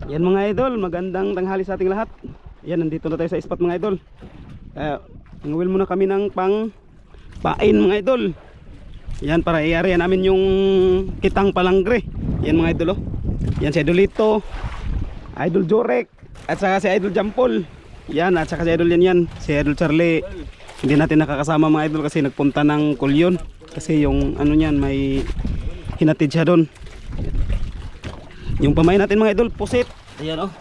Yan mga idol, magandang tanghali sa ating lahat. Yan, nandito na tayo sa spot mga idol. Nanguwil muna kami ng pang pain mga idol. Yan, para i-area namin yung kitang palangre. Yan mga idol, oh. Yan si Idolito, Idol Jorek, at saka si Idol Jampol. Yan, at saka si Idol yan, si Idol Charlie. Hindi natin nakakasama mga idol kasi nagpunta ng Kulyon. Kasi yung ano niyan, may hinatid siya doon. Yung pamain natin mga idol, pusit. Ayan, oh.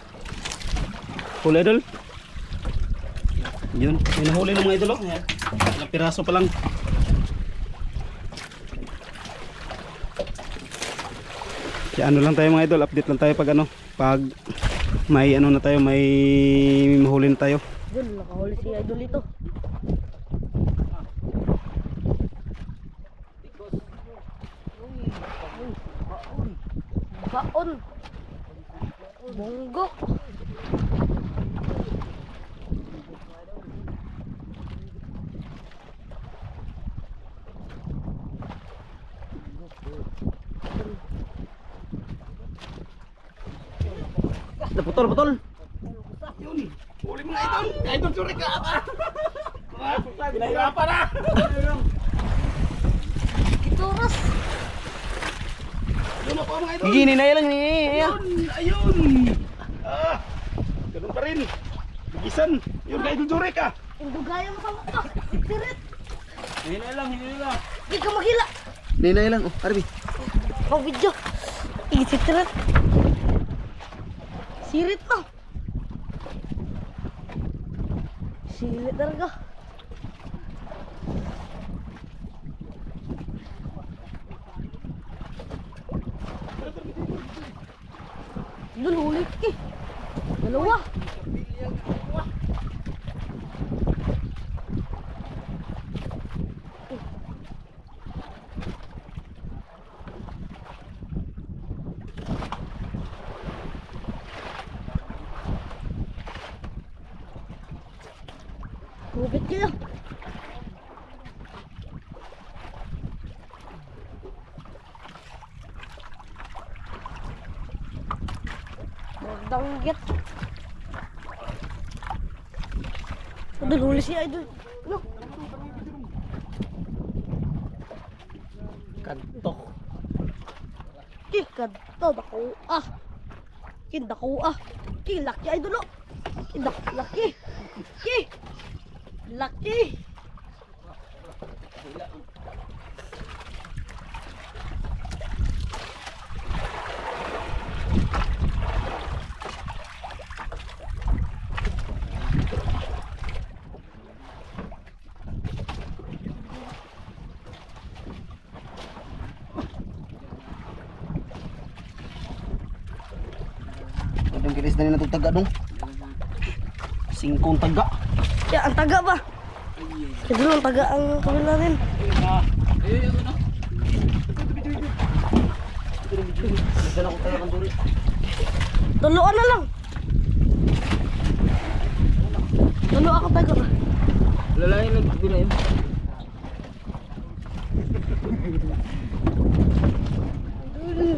Huli idol. Yun, may nahuli ng mga idol, oh. Ayan. Ilang piraso pa lang. Kaya ano lang tayo mga idol, update lang tayo pag ano, pag may ano na tayo, may mahuli na tayo. Yun, nakahuli si Idol ito. Baon. Bonggok. Putol. Yun, huli mga idol. Idol Jorek ka. Pinahirapan na. Ituras. Yun ako mga idol. Gini na lang ni. Ayun. Ganun pa rin. Bigisan. Yun ka Idol Jorek ka. Hindi gaya mo sa mukha. Sirit. Hinay lang. Hindi ka maghila. Hinay lang. Oh, Arby. Pang video. Sirit. Sirit na. Sirit talaga. Doon ulit eh. Dalawa. Gupit kayo. Magdanggit. Idol, huli si Idol. No. Kantok. Kanto, dako ah. Kindako ah. Laki Idol oh. Laki. Laki. Yung kilis na rin natong taga dong. Singkong taga. Ya, ang taga ba? Idol, ang taga ang kabila rin. Tuluan na lang. Tulo ako taga ba? Lalain lang bila yun. Dulu.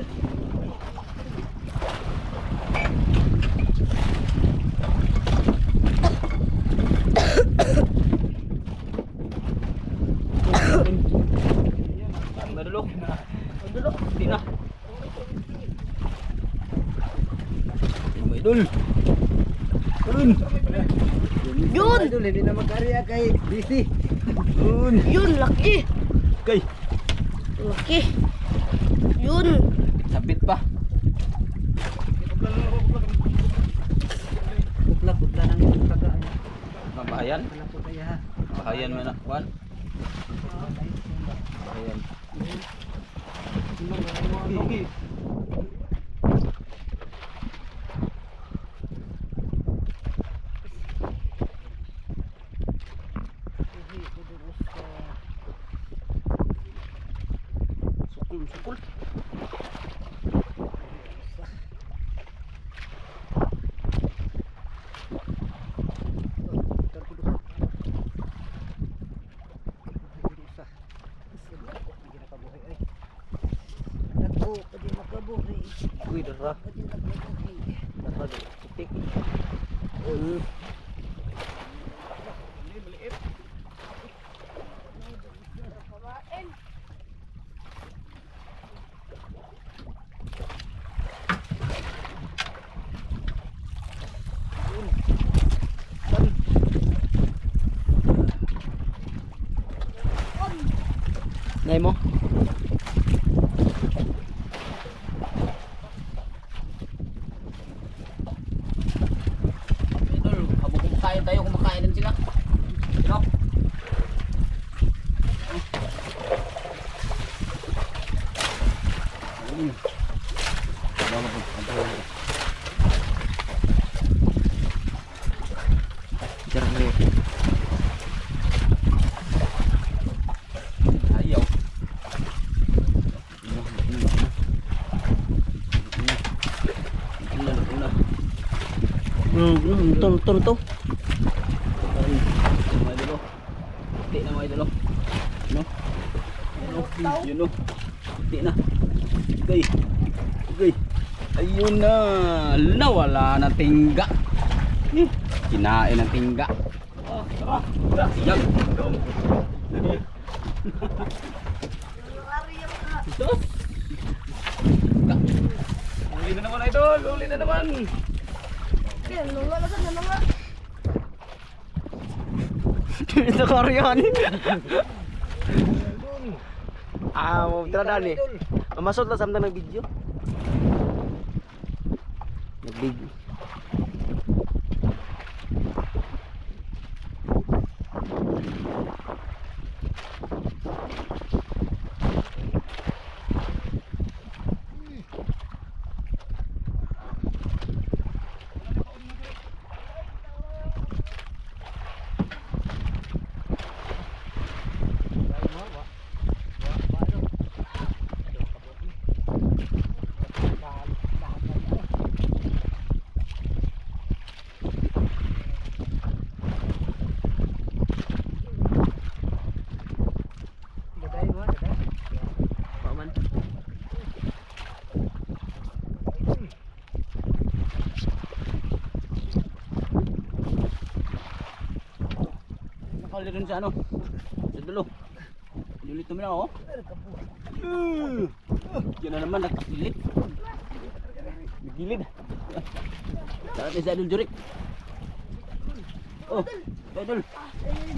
Tina. Idol. Turun. Yun! Idol, hindi na mag-area kay busy. Yun, laki. Kay. Laki. Yun. Sabit pa. Putla ng tagaan. Mabahayan? Bahayan mo na. Juan. Bahayan. Sukul. Pwede Putik. Nay mo? Idol, habang kumakain tayo, kumakain din sila. Sino? Ayaw. Ito. Mga idolo. Puti na mga idolo. No? Yun o. Puti na. Okay. Okay. Ayun na. Nawala na tingga. Kinain ng tingga. Yan. Sus. Uli na naman idol. Uli na naman. Kaya, lulalasan na nga. Ito karyan. Mo tira ni. Mamasod lang samtang nag-video. Nag-video. Nakali rin sa ano? Sa dulo. Dulito mo na ako. Yan na naman, nagkakilid. Nagkilid. Sarap ni sa Idol Jurik. Oh, Idol.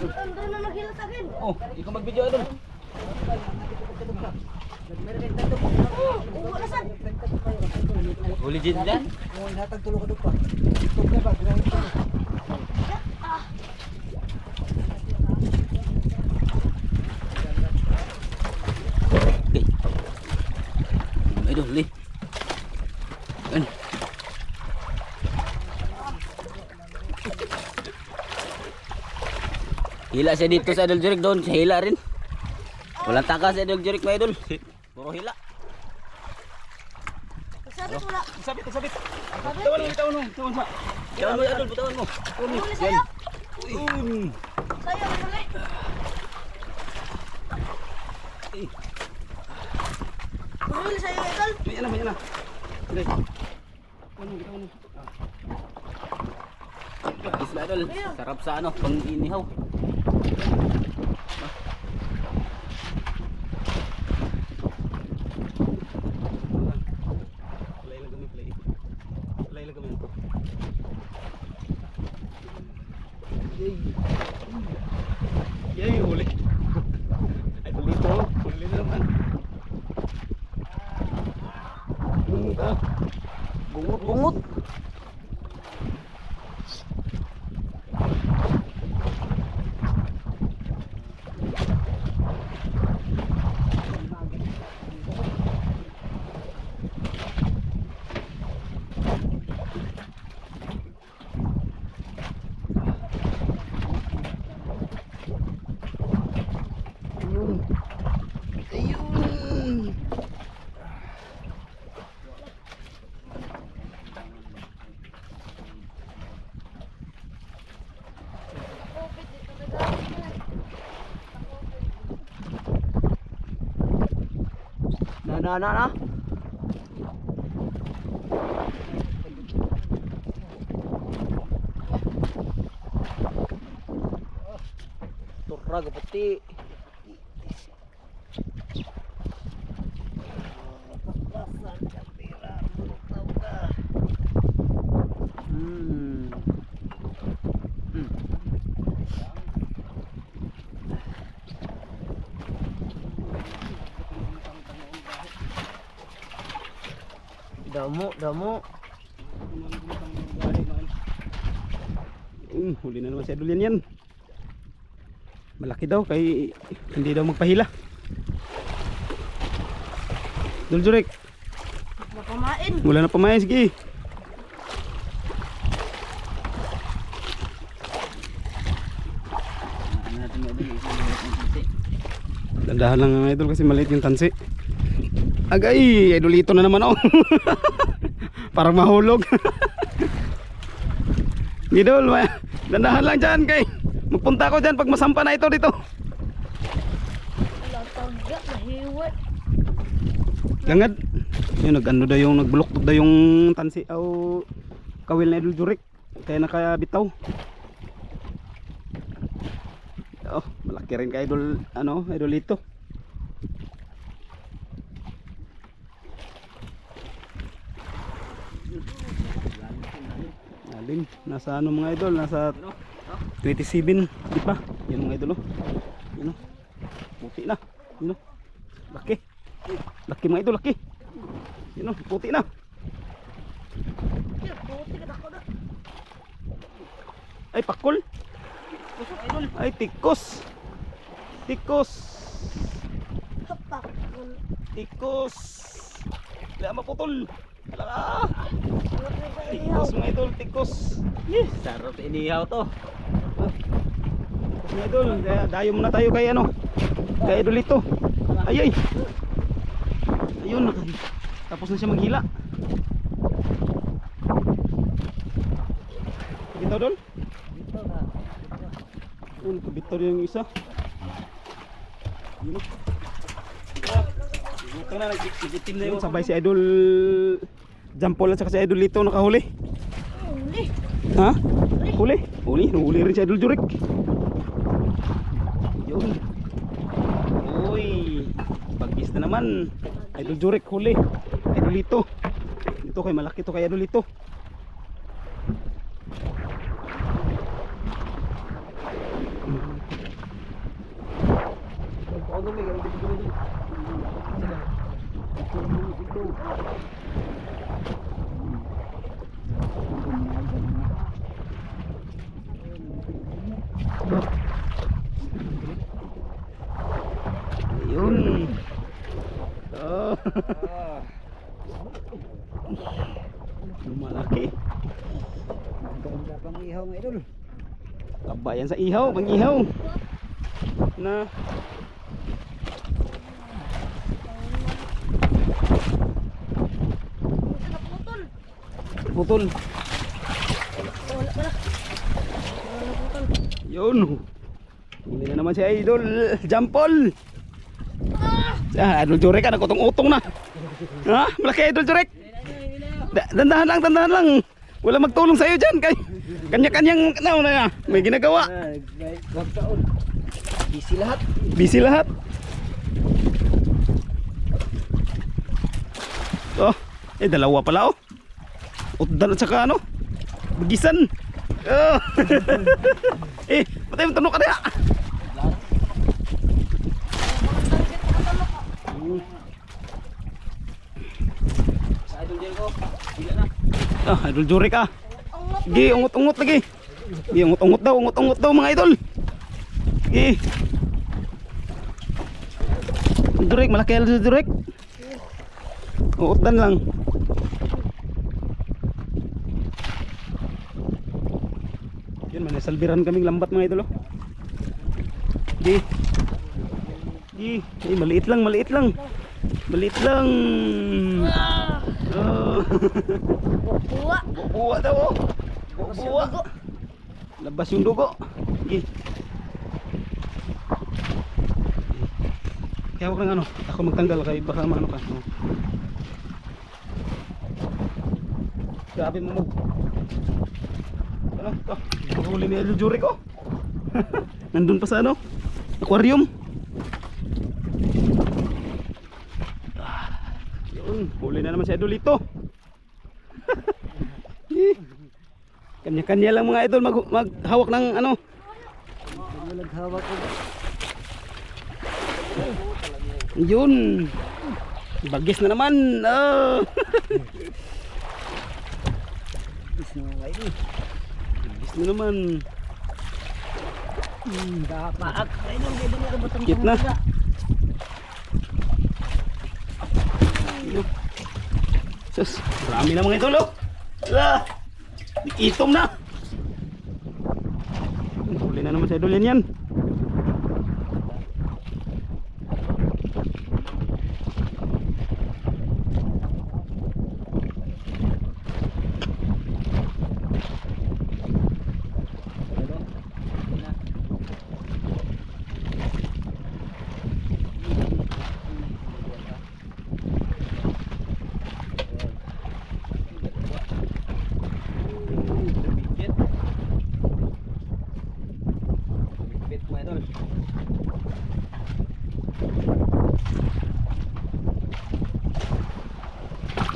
Andun na naghila sa akin. Oh, ikaw mag-video Idol. Walasan. Huli din dyan. Okay. Idol, li. Yan. Hila siya dito sa Idol Jurik doon, hila rin. Walang takas sa Idol Jurik mga idol. Puro hila. Sabit wala. Sabit. Tawan mo. Tawan mo idol, butawan mo. Huli sa'yo. Yun. Sa'yo, huli. Huli sa'yo, idol. Yan na. Sige. Tawan mo. Isla idol, sarap sa ano, pang inihaw. Play lang kami. Yay, huli. Ay, dito. Huli na naman. Bungot. Ayun. Na. Raga pati. Hmm. Damo. Huli na naman si Idol yan. Malaki daw kay hindi daw magpahila. Idol Jurek, Napamain. wala na pamain, sige. Ano natin mga idol, isang maliit ng tansi. Dandahan lang mga idol kasi maliit yung tansi. Agay, idolito na naman oh. Parang mahulog. Idol, dandahan lang dyan kay magpunta ko dyan pag masampa na ito dito. Wala taga. Nahiwat. Gangad. Yun, nag-ano daw yung nagbulok daw yung tansi o kawil na Idol Jurek. Kaya nakabitaw. Oh, malaki rin ka Idol, ano, Idolito. Lalim. Nasa ano mga Idol, nasa 27, di pa? Yan mga Idol oh. Yun oh. Puti na. Yun oh. Laki. Laki mga Idol, laki. Yun oh, puti na. Puti ka ako na. Ay, pakol. Ay, tikos. Tikos. Hapak. Tikos. Wala maputol. Wala ka. Tikos mga Idol, tikos. Yes, sarap inihaw to. Tikos mga Idol. Dayo muna tayo kay ano. Kay Idolito. Ay ay. Ayun. Tapos na siya maghila. Bitaw Dol? Nakabitaw yung isa. Yun. Ito na, nagitim na yun. Sabay si Idol Jampol at saka si Idol Lito nakahuli. Huli. Ha? Huli? Huli rin si Idol Jurek. Yun. Uy, bagis na naman. Idol Jurek huli. Idol Lito. Ito kay malaki to kay Idol Lito. Ayun. Oh. Malaki. Ganda pang ihaw mga idol. Kabayan sa ihaw, pang ihaw. Na. Naputol. Putol. Wala pala. Wala naputol. Yun. Hindi na naman si Idol Jampol. Idol Jurek ka, nagutong-utong na. Ha? Malaki Idol Jurek. Dandahan lang. Wala magtulong sa iyo dyan. Kanya-kanyang na may ginagawa. Gagkaon. Busy lahat. Oh, dalawa pala oh. Utdan at saka ano? Bigisan. Oh. Patay mo tanong ka na. Sa idol Jericho, bila na. Idol Jurek ah. Sige, ungot-ungot lagi. Sige, ungot-ungot daw mga idol. Sige. Jurek, malaki Idol Jurek. Uutdan lang. Yun, manasalbiran kaming lambat mga idol oh. Sige. Sige, maliit lang. Oh. Buwa. Buwa daw oh. Buwa. Labas yung dugo. Sige. Kaya huwag lang ano, ako magtanggal kay baka maano ka. Oh. Grabe mo. Ano? Ito. Huli ni Idol Jurek oh. Nandun pa sa ano? aquarium. Yun, huli na naman si Idol ito. Kanya-kanya lang mga idol maghawak ng ano. Naghawak ko. Yun. Bagis na naman. Oh. Is na mga idol. Bagis na naman. Dapaak. Idol, idol na batang Cute na. Sus, marami na mga idol oh. Ah, itom na. Huli na naman sa idol yan.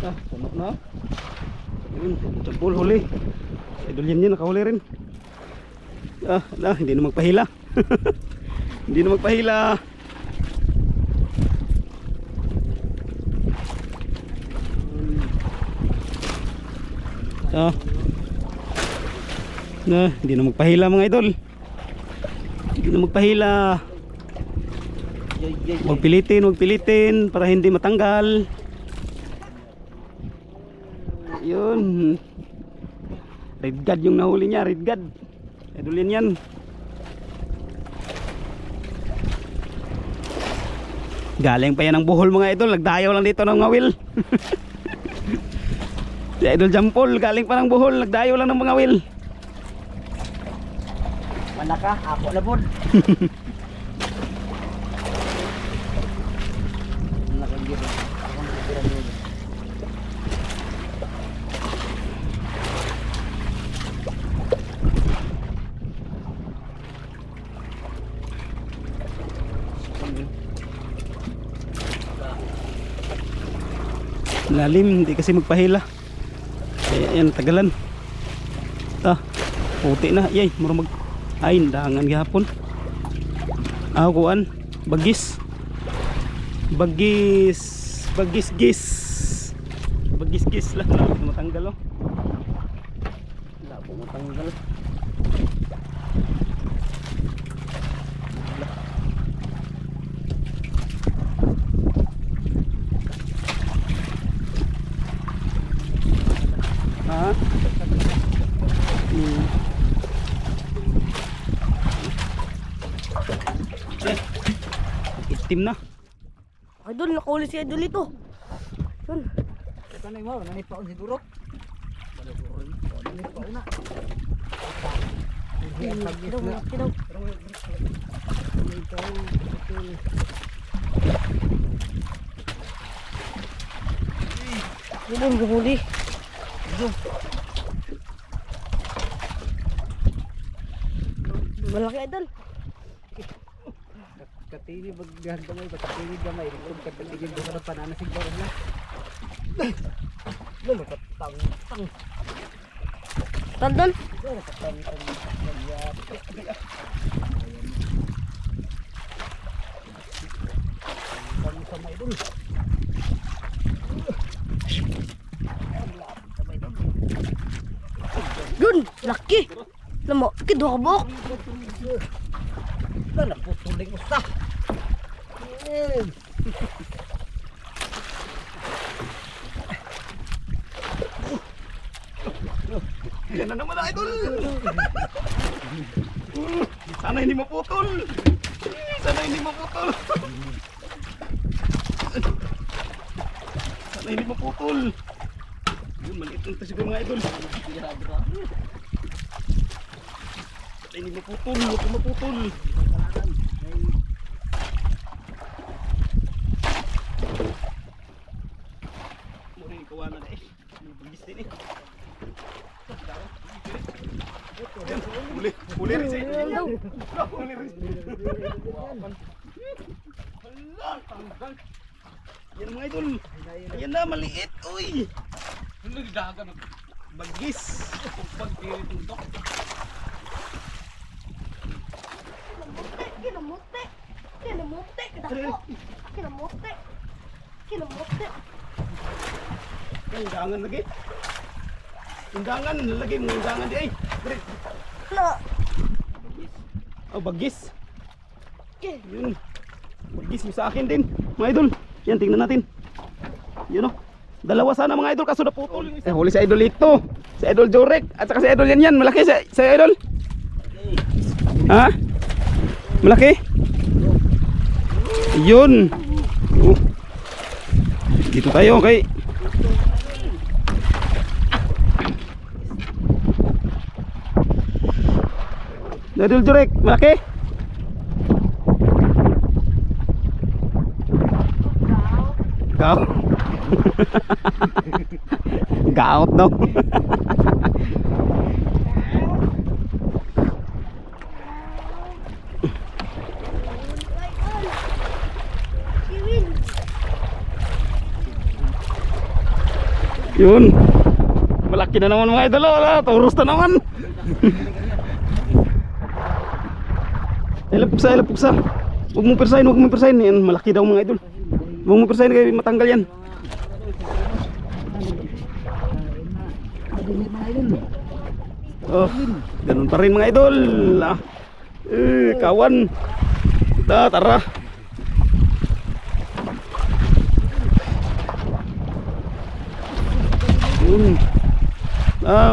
Ah, puno na. Yun, tagpul huli. Idol yan nakahuli rin. Hindi na magpahila. Hindi na magpahila. Hindi na magpahila mga idol. Hindi na magpahila. Huwag pilitin para hindi matanggal. Yun. Red God yung nahuli niya, Red God. Idolin yan. Galing pa yan ng Bohol mga idol. Nagdayaw lang dito ng ngawil. Si Idol Jampol, galing pa ng Bohol. Nagdayaw lang ng mga ngawil. Manaka, ako na po. Nakagiro. Akong nakagiro nyo. Lalim, hindi kasi magpahila. Ayan, tagalan. Puti na. Yay, mura ay, dangan gihapon. Kuan, bagis. Bagis-gis lang. Wala po matanggal oh. Wala po matanggal. Itim na. Idol, nakahuli si Idol ito. Yun. Ito na yung mga, nanipaon siguro. Nanipaon na. Kinaw. Yun ang gumuli. Malaki Idol. Katili bagdahan gamay, katili gamay. Ikog katili do sa panana siguro na. Lalo katang. Tandon. Katang. Sama idol. Yun, laki. Lamo, kiduha ka buhok. Wala po tuling usa. Yan na naman idol. Sana hindi maputol. Sana hindi maputol. Sana hindi maputol. Yun, maliit lang ito siguro mga idol. Sana hindi maputol. Huwag maputol. Muli kawanan eh. Bagis din eh. Huli rin siya. Daw. Yan mga idol. Ayan na, maliit. Uy. Bagis. Kinamuti. Kinamuti. Dako. Kinamuti. Kinamuti. Undangan lagi. Undangan, lagi mo undangan di ay. Dire. Na. Oh, bagis. Yun. Bagis yung sa akin din. Mga idol. Yan, tingnan natin. Yun oh. Dalawa sana mga idol kaso naputol. Huli sa idol ito. Si idol Jorek at saka si idol yan. Malaki sa idol. Ha? Malaki? Yun. Oh. Dito tayo, okay. Idol Jorek, malaki? Gaw. Gaot daw. Yun. Malaki na naman mga idol. Taurus na naman. Ilapuksa, ilapuksa. Huwag mong persahin, huwag mong persahin. Yan, malaki daw mga idol. Huwag mong persahin kaya matanggal yan. Oh, ganun pa rin mga idol. Kawan. Tara.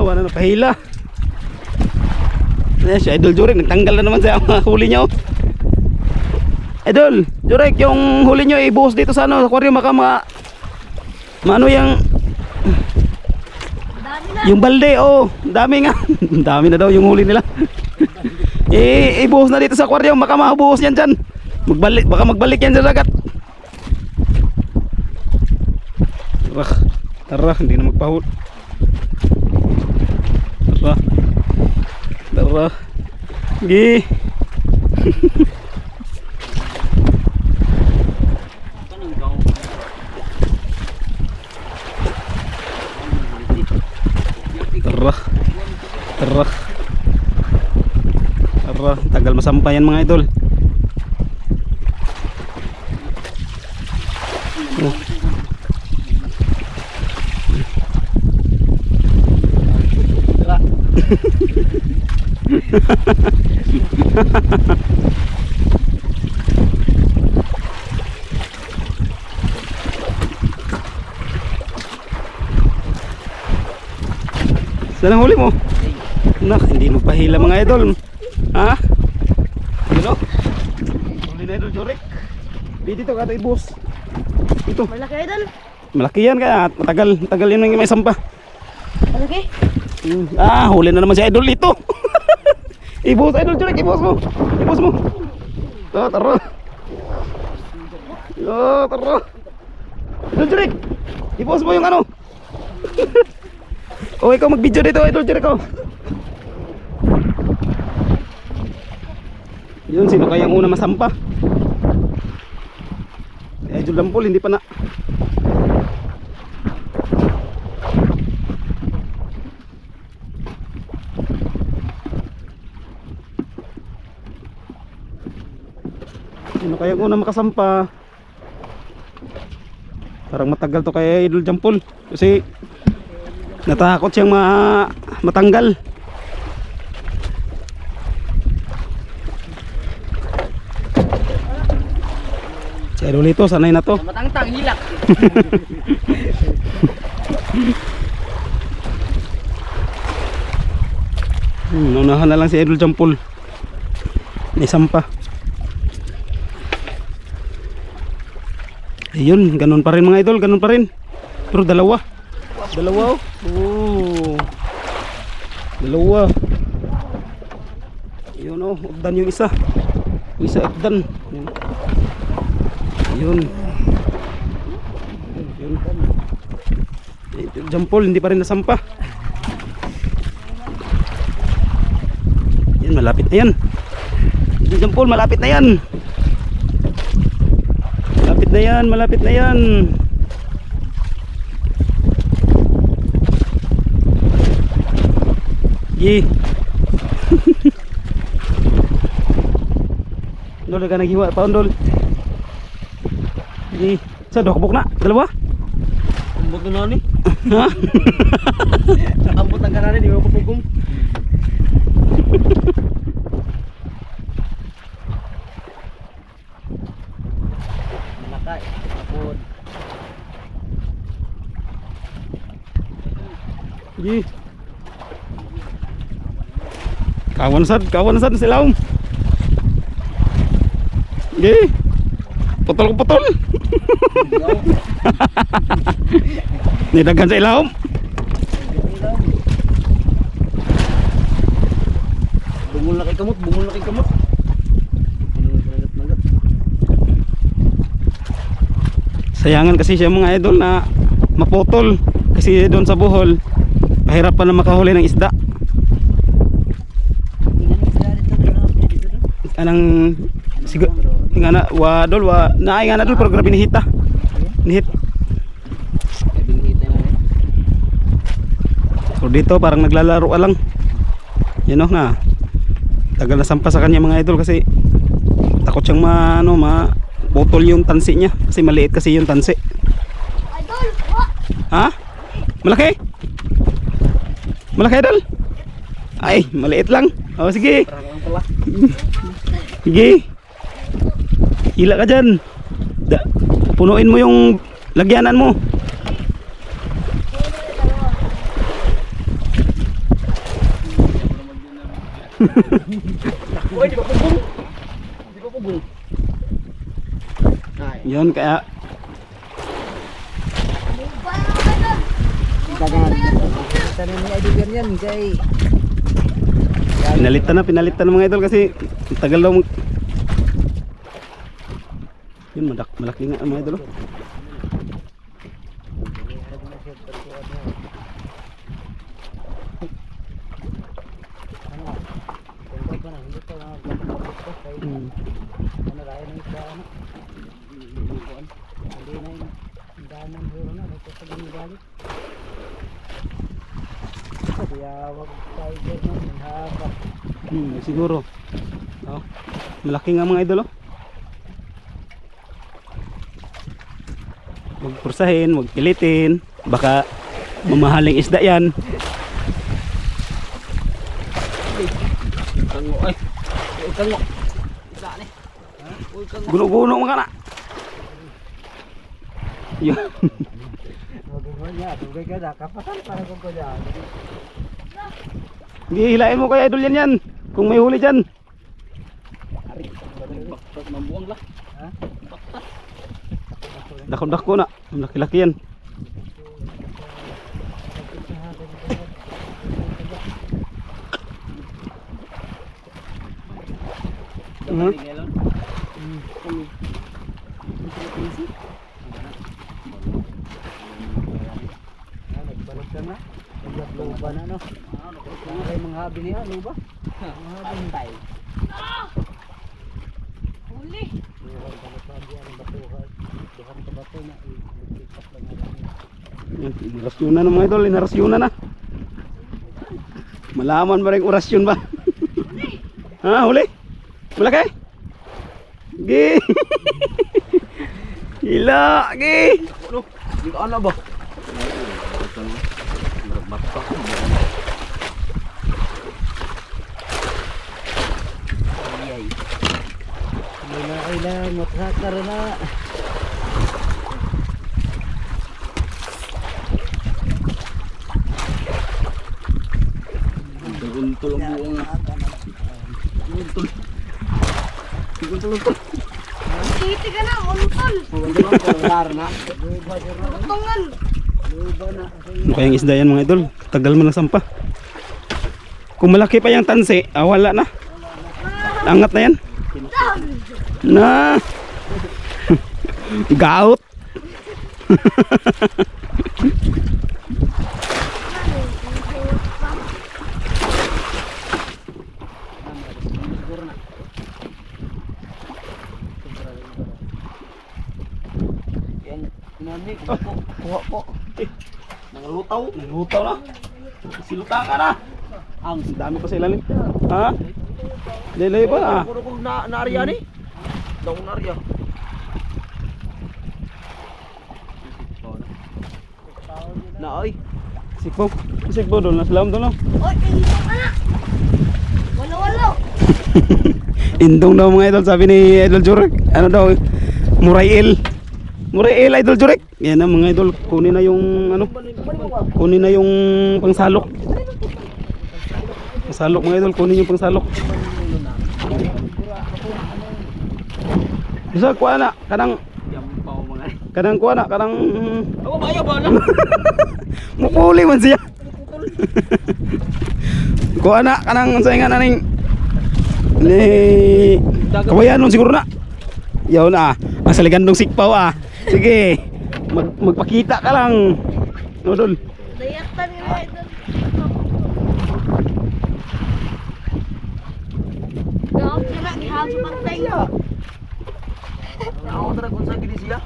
Wala na pahila. Si Idol Jurek nagtanggal na naman sa huli niya. Idol Jurek, yung huli niyo ibuhos dito sa aquarium baka maano yung Dami na. yung balde. Dami nga. Dami na daw yung huli nila. Ibuhos na dito sa aquarium baka mabuhos yan dyan. Baka magbalik yan sa dagat. Tara, hindi na magpahul. Tara. Gi. Tara, tagal masampayan mga idol. Saan ang huli mo? Nak, hindi magpahila mga idol. Ha? Ano? Huli na idol Jorek. Dito ka tayo boss. Ito. Malaki idol. Malaki yan kaya matagal yun ng may sampa. Malaki. Huli na naman si idol dito. Ibus idol Jorek, ibus mo. Ibus mo. Tara. Tara. Idol Jorek. Ibus mo yung ano. Ikaw mag-video dito idol Jorek ko. Yun, sino kayang una masampa? Idol Lampol, hindi pa na. Sino kayang una makasampa? Parang matagal to kay Idol Jampol kasi natakot siyang matanggal. Si Idol ito, sanay na to. Matangtang hilak. Naunahan na lang si Idol Jampol. May sampa. Ayun, ganun pa rin mga idol, ganun pa rin. Pero dalawa. Dalawa. Dalawa. Ayun ugdan yung isa. Yung isa ugdan. Ayun. Ayun. Jampol, hindi pa rin nasampa. malapit na yan. Diyan Paul, malapit na yan. Malapit na yan, malapit na yan. Ye. Dol ka naghiwa pa Dol. Ye. Sa dokbok na, dalawa. Ambot na ni. Ha? Ambot ang kanani di mo papugong. Malakay. Apod. Ye. Kawan sad silaw. Ye. Putol ko putol. Ni daghan sa ilawom. Bungol na kay kamot, bungol na kay kamot. Sayangan kasi siya mga idol na maputol kasi doon sa Bohol mahirap pa na makahuli ng isda. Anang siguro nga na dol naay nga na dol pero grabe nihita. Nihit. Ay binhita na rin. So dito parang naglalaro ka lang. You know na. Tagal na sampa sa kanya mga idol kasi takot siyang maputol yung tansi niya kasi maliit kasi yung tansi. Idol, wa. Ha? Malaki? Malaki idol? Ay, maliit lang. Oh sige. Parang pala. Sige. Hila ka dyan. Punuin mo yung lagyanan mo. Uy, di ba pugong? Di ba pugong? Ay, Yun kaya Ba, idol. dagan. Tanan ni idol yan kay pinalitan ng mga idol kasi tagal daw yun malaki nga ang mga idol. Siguro. Oh. Malaki nga mga idol. Huwag pursahin, huwag pilitin. Baka mamahaling isda yan. Kango ay. Uy kango. Isa ni. Ha? Uy kango. Guno-guno mga na. Yun. Hindi hilain mo kaya idol yan kung may huli dyan. Baktas mabuang lah. Ha? Dako-dako na. Ang laki-laki yan. Nagbalot ka na. Nagluba na no. Ay manghabi niya luba. Manghabi tayo. Huli. Yan, inarasyunan na mga idol, inarasyunan na. Malaman ba rin orasyon ba? Ha, huli? Malaki? Gi! Gila! Gi! Ano? Di ka ano ba? Wala kailangan matrasar na. Untol ang buong na. Untol. Untol. Titi ka na, untol. Untol. Utungan. Ano kayang isda yan mga idol? Tagal mo ng sampa. Kung malaki pa yung tansi, wala na. Angat na yan. Na. Gout. Nani, kuha po. Nangulutaw na. Siluta ka na. Ang dami pa sa ilalim. Ha? Delay pa ah. Puro kong naarya ni. Daw naarya. Naoy. Sikpo doon, nasa laom doon. Oy, indong ka na. Walo-walo. Indong daw mga idol, sabi ni Idol Jurek. Ano daw? Murail Idol Jurek. Yan na mga idol, kunin na yung ano? Kunin na yung pangsalok. Pangsalok mga idol, kunin yung pangsalok. Bisa kuha na, kanang kuha na, kanang Ayaw ba na? mupuli man siya. Kuha na, kanang saingan na ning ni kawayan nun siguro na. Yaw na, ang saligandong sikpaw ah. Sige, magpakita ka lang. Nodol. Dayatan nila idol. Gawag ka na, gihapon ang tayo. Ako tara kung sa gini siya.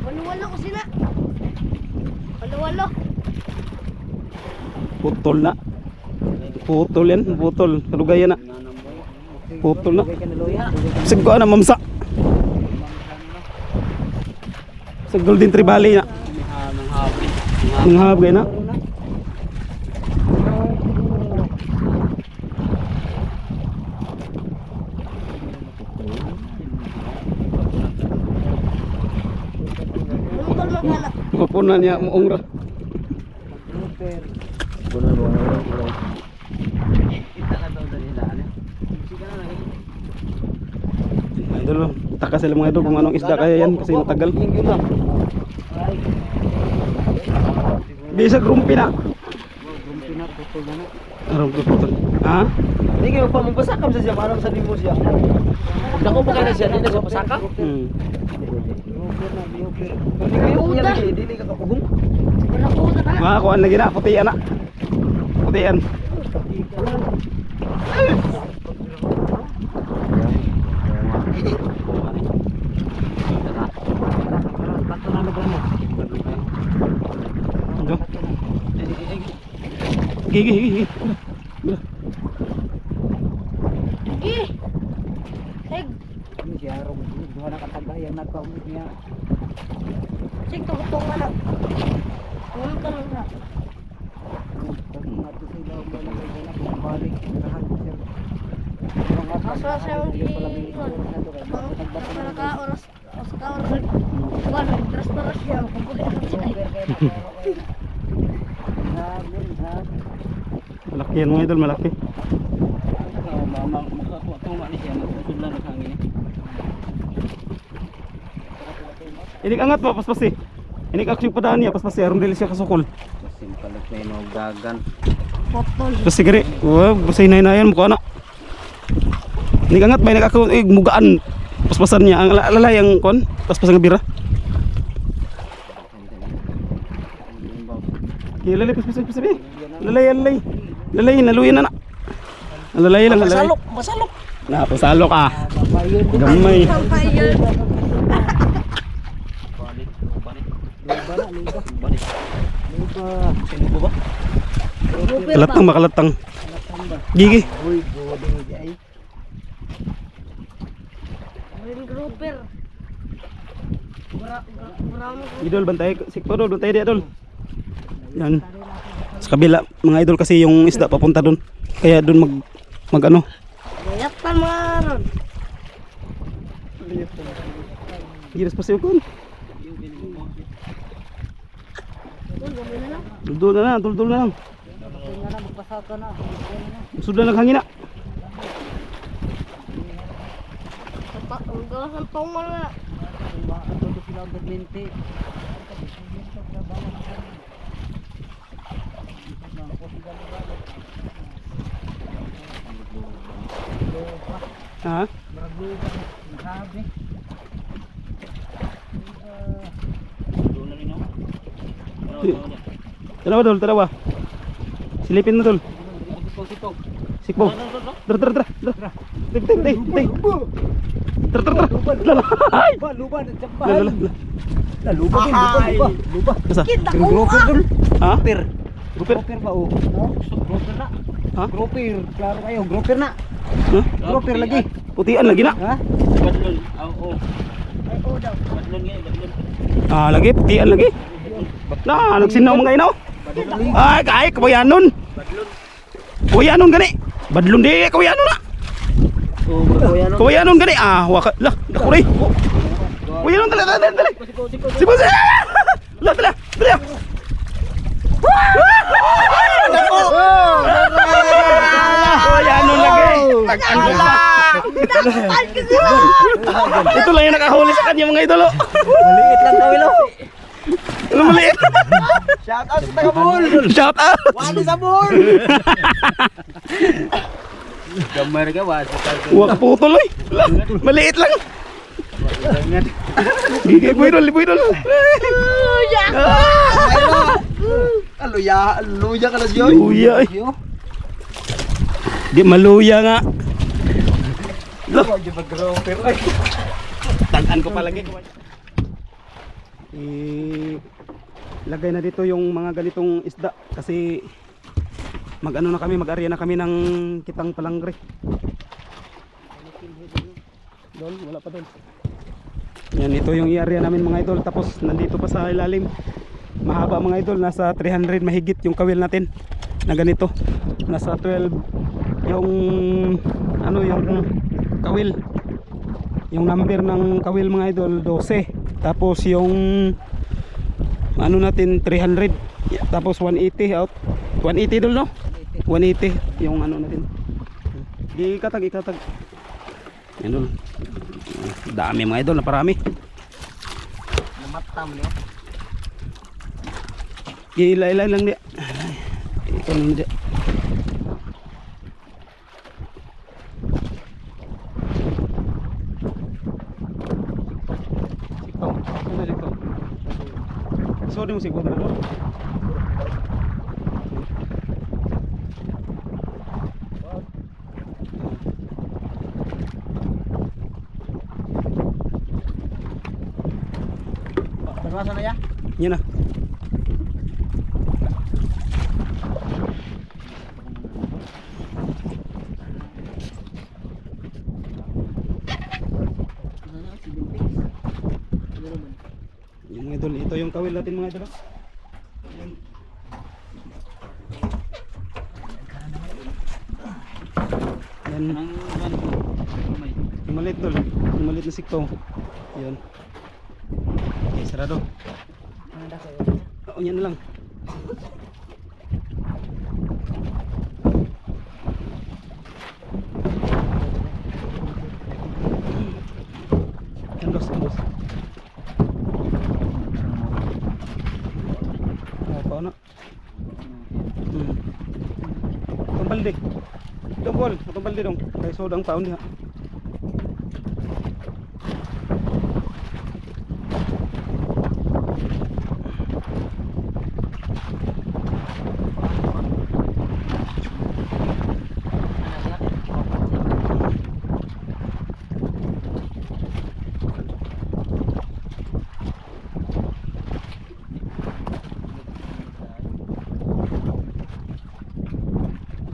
Walo-walo ko sila. Walo-walo. Putol na. Putol yan, putol. Kalugayan na. Putol na. Sige ko na, mamsa. Sa Golden Tribali na. Nanghahab kayo na. Lumutol maghala. Mapunan niya muong ra. Idol, taka sila mga idol kung anong isda kaya yan kasi matagal. Bisa grumpi na. Araw ko putol. Ha? Hindi kayo pa magpasakam sa siya, parang sa limo siya. Dako pa kayo na siya, hindi na siya pasakam. Hindi kayo kung yan lagi, hindi ka kapugong. Wala-walo ka na. Mga kuan lagi na, putian na. Putian. Go. Gigi. Ih. Sig, Ini siya, duha na katagay ang nagpamit niya. sig tugtong ka na. Wala ka lang na. Maswa siya ang giingon. Oras ka oras. Wala, nagtras-tras siya. Makukulit na siya. Malaki yan mga idol, malaki. Ini angat pa, paspas eh. Ini aksyon padaan niya, paspas eh. Aron dili siya kasukol. Simpalit na yung gagan. Potol. Tapos sigari, wow, basay na yan, mukha na. Ini angat ba, ini ako, mugaan. Paspasan niya, ang lalay ang kon, paspasan ng bira. Lalay, paspasan. Lalay. Naluyan na na. Lalay lang, lalay. Masalok. Na, pasalok ah. Gamay. Sampayan. Kalatang, makalatang. Gigi. Green grouper. Brown Idol, bantay. Sikpo doon, bantay di idol. Yan. Sa kabila, mga idol kasi yung isda papunta doon. Kaya doon mag ano. Dayatan mga ron. Giras pa siya kon. Dudul na lang. Sudah naghangin na. Ang gawas ng pang mga. Ha? Tarawa. Silipin na dol. Sikbo. Dra. Tay. Tara, tara, tara. Lala. Ay! Luban, Lala, lala. Luban din, luban. Luban. Asa? Pero grouper dun. Ha? Grouper. Grouper? Grouper ba o? Grouper na. Ha? Grouper. Klaro kayo, grouper na. Ha? Grouper lagi. Putian lagi na. Ha? Badlon. Oo. Ay, oo daw. Badlon nga, badlon. Ah, lagi, putian lagi. Na, nagsinaw mga ino. Ay, kay kawayanon. Kawayanon gani. Badlon di kawayanon na. Oo, kuya no. Kawayanon gani. Ah, waka lah, dako rin. Kawayanon dali, dali, dali. Sibo siya. Lah, dali, dali. Dako. Kawayanon lagi. Tagan ko pa. Ay, kasi mo! Ito lang yung nakahuli sa kanya mga idolo. Maliit lang daw ilo. Ano maliit? Shout out sa taga-ball. Shout out. Wali sa ball. Gamar ka ba? Waka putol oy. Lah, maliit lang. Gigi buidol, buidol. Aluya, aluya ka na siyo. Luya ay. Di maluya nga. Lah, Grouper ay. tagan ko pa lagi. Lagay na dito yung mga ganitong isda kasi mag-ano na kami, mag-area na kami ng kitang palangre. Doon, wala pa doon. Yan, ito yung i-area namin mga idol. Tapos nandito pa sa ilalim. Mahaba mga idol, nasa 300 mahigit yung kawil natin na ganito. Nasa 12 yung ano yung kawil. Yung number ng kawil mga idol 12. Tapos yung ano natin 300. Tapos 180 out. 180 dol no? 180 yung ano natin. Ikatag. Yan dol. Dami mga idol, naparami. Matam niyo. Ilay lang dia. Ito lang dia. Sorry mo siguro na doon. Bermasa na ya? Yan na. Yung mga idol, ito yung kawil natin mga idol. Yan. Yan. Yung maliit tol. Yung maliit na sikto. Yan. Okay, sarado. Oo, yan na lang. Yan dos, yan dos. Paano? Itong balde. Itong bol, itong balde dong. Kaya sodang paon niya.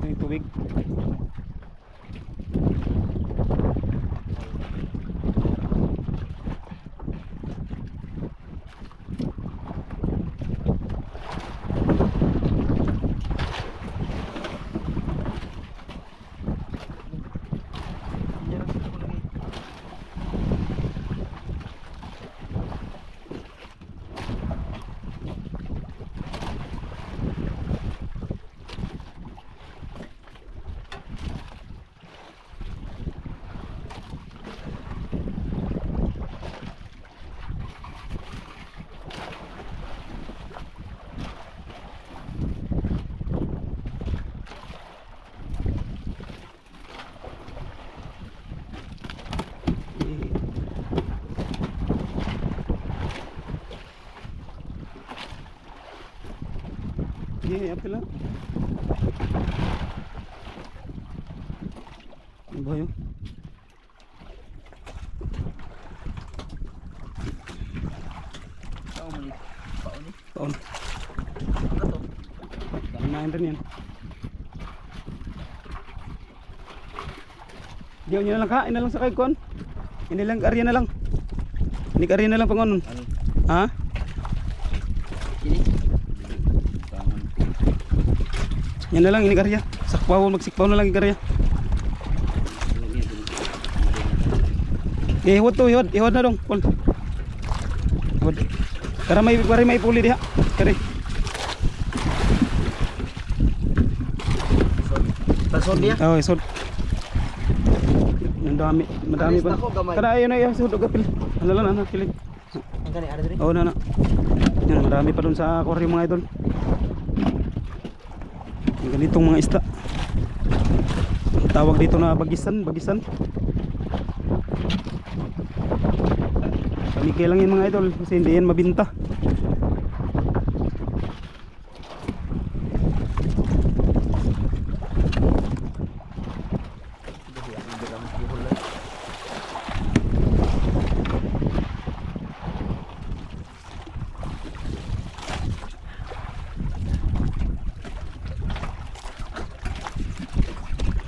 Ito yung tubig. Iya, apa lah? Ano ba yun? Yan rin yan. Diyaw nyo na lang kain na lang sa kagkon. Ini lang area na lang. Ini area na lang pangon. Ha? Yan na lang ini area. Sakpaw magsikpaw na lang ini area. Ihod to, ihod na dong. Pol. Ihod. Para may puli diha. Kare. Pasod dia. Oh, isod. Madami Alis pa. na ko, gamay. Kada ayo na iya sud og apil. Ano lang na kilig. Ang gani ada diri. Oh, na. Yan marami pa dun sa aquarium mga idol. Yung ganitong mga isda. Ang tawag dito na bagisan. Pamikay lang yan mga idol kasi hindi yan mabinta.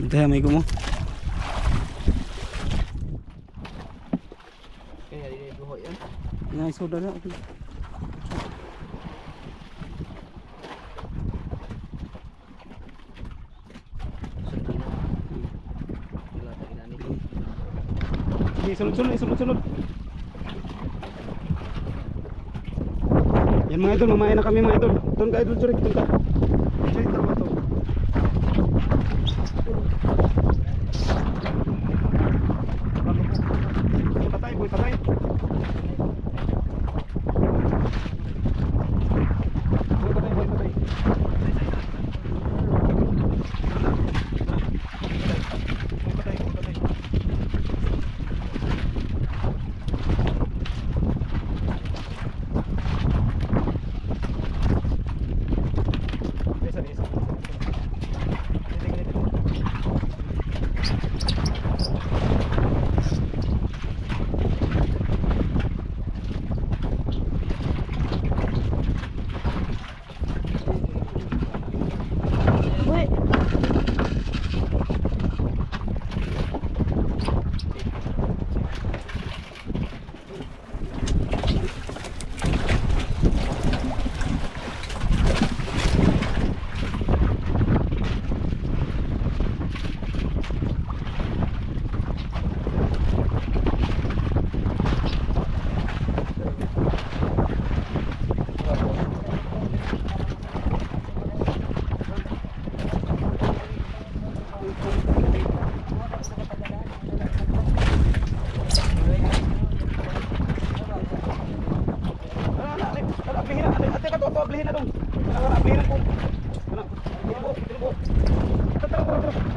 Hintay may gumo. Kaya diri buho yan. Nga isoda na. Sige, sunod. Yan mga idol, mamain na kami mga idol. Doon ka idol, Churik, doon ka. Churik, tama to. Patay, boy, patay. Boy, patay. Uy,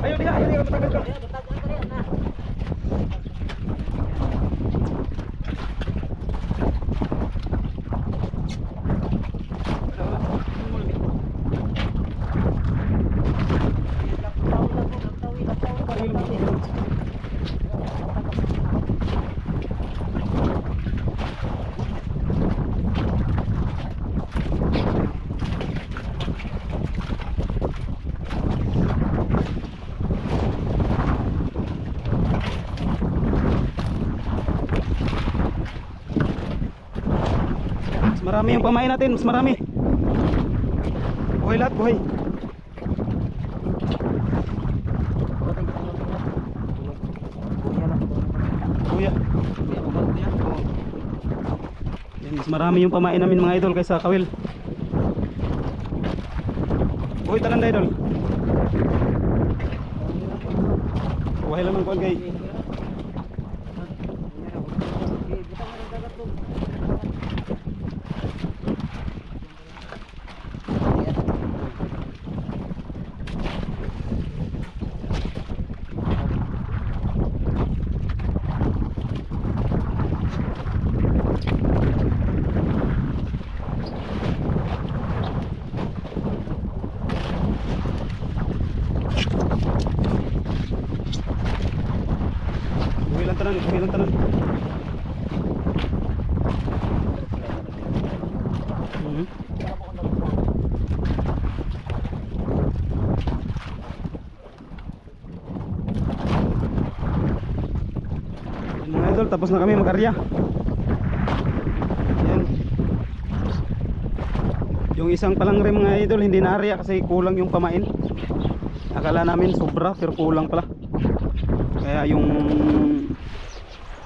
Ayo dia, matagal ka. Mas marami yung pamain natin, mas marami. Buhay lahat, buhay. Kuya. Yan, mas marami yung pamain namin mga idol kaysa kawil. Buhay talanda idol. Buhay lang ng kuwan kay. Buhay lang tanan. idol, tapos na kami mag-arya. Yan. Yung isang palangre mga idol hindi na-arya kasi kulang yung pamain. Akala namin sobra pero kulang pala. Kaya yung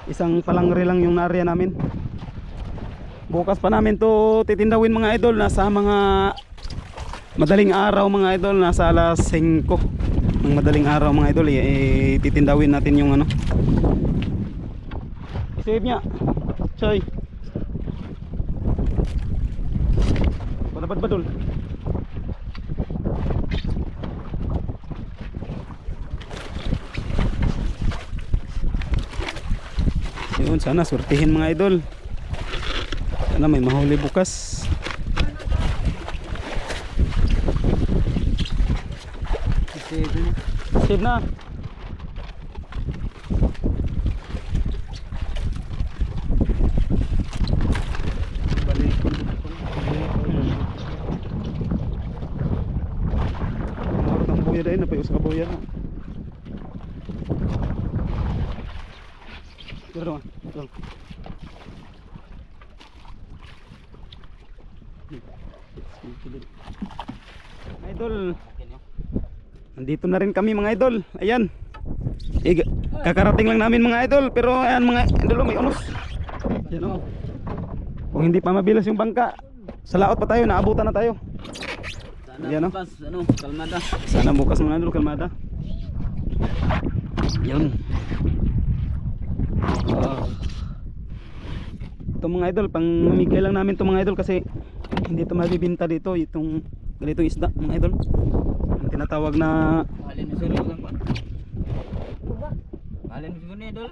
isang palangre lang yung na-arya namin. Bukas pa namin to titindawin mga idol. Nasa mga madaling araw mga idol, nasa alas 5 ng madaling araw mga idol, titindawin natin yung ano. Save niya Choy. Palabad ba dul? Yun, sana surtihin mga idol. Sana may mahuli bukas. Save na. Marot ang buya dahil napayos ka buya na. Dito nga. Ito. Idol, nandito na rin kami mga idol. Ayan. Kakarating lang namin mga idol. Pero ayan mga idol, may unos. Ayan o. Kung hindi pa mabilas yung bangka, sa laot pa tayo, naabutan na tayo. Sana Yan, no? bukas, kalmada. Sana bukas mga idol, kalmada. Yun. Ito mga idol, pang mamigay lang namin ito mga idol kasi hindi ito mabibinta dito, itong ganitong isda mga idol. Ang tinatawag na Mahalin mo sir lang pa. Mahalin mo siguro ni Idol.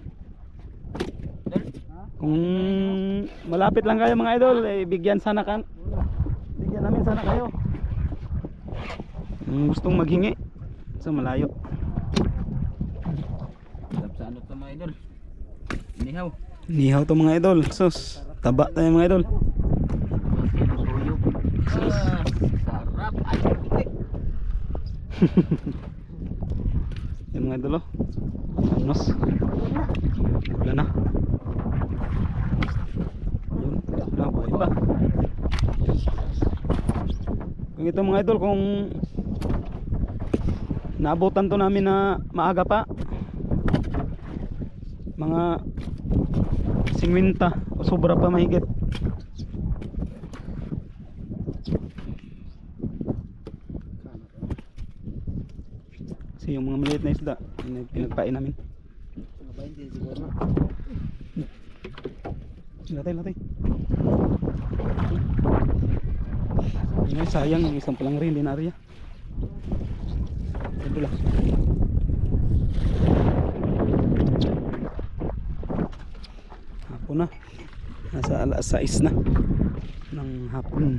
Idol? kung malapit lang kayo mga idol, bigyan sana bigyan namin sana kayo. Kung gustong maghingi sa malayo. Sarap sa ano to mga Idol. Inihaw. Nihaw to mga idol. Sus, taba tayo mga idol. Suyok. Sarap. Ay, putik. Yan mga idol, oh. Anos. Wala na. Yun, wala buhay pa. Kung ito mga idol, kung naabutan to namin na maaga pa, mga 50 o sobra pa mahigit. Kasi yung mga maliit na isda pinagpain namin. Latay. Sayang yung isang palang rin, dinarya. Ito lang. Hapon na. Nasa alas 6 na ng hapon.